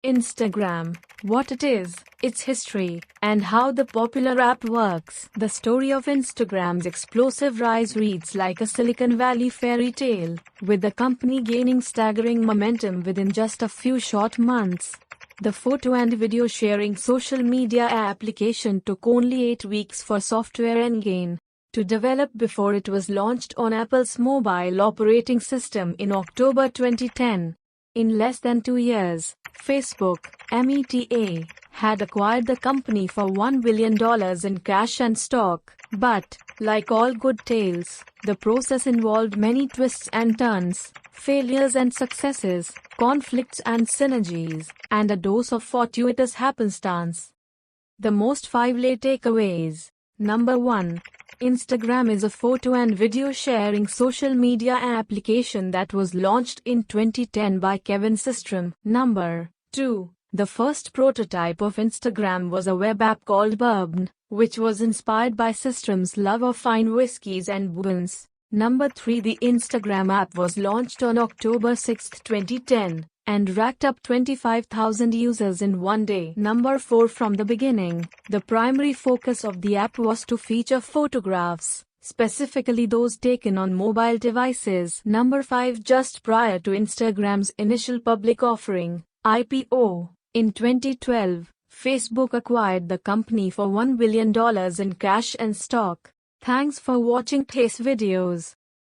Instagram, what it is, its history, and how the popular app works. The story of Instagram's explosive rise reads like a Silicon Valley fairy tale, with the company gaining staggering momentum within just a few short months. The photo and video sharing social media application took only 8 weeks for Software Engine to develop before it was launched on Apple's mobile operating system in October 2010. In less than 2 years, Facebook, Meta, had acquired the company for $1 billion in cash and stock. But, like all good tales, the process involved many twists and turns, failures and successes, conflicts and synergies, and a dose of fortuitous happenstance. The most 5 late takeaways. Number 1. Instagram is a photo and video sharing social media application that was launched in 2010 by Kevin Systrom. Number 2. The first prototype of Instagram was a web app called Bourbon, which was inspired by Systrom's love of fine whiskeys and bourbons. Number 3. The Instagram app was launched on October 6, 2010, and racked up 25,000 users in one day. Number 4. From the beginning, the primary focus of the app was to feature photographs, specifically those taken on mobile devices. Number 5. Just prior to Instagram's initial public offering, IPO, in 2012, Facebook acquired the company for $1 billion in cash and stock. Thanks for watching these videos.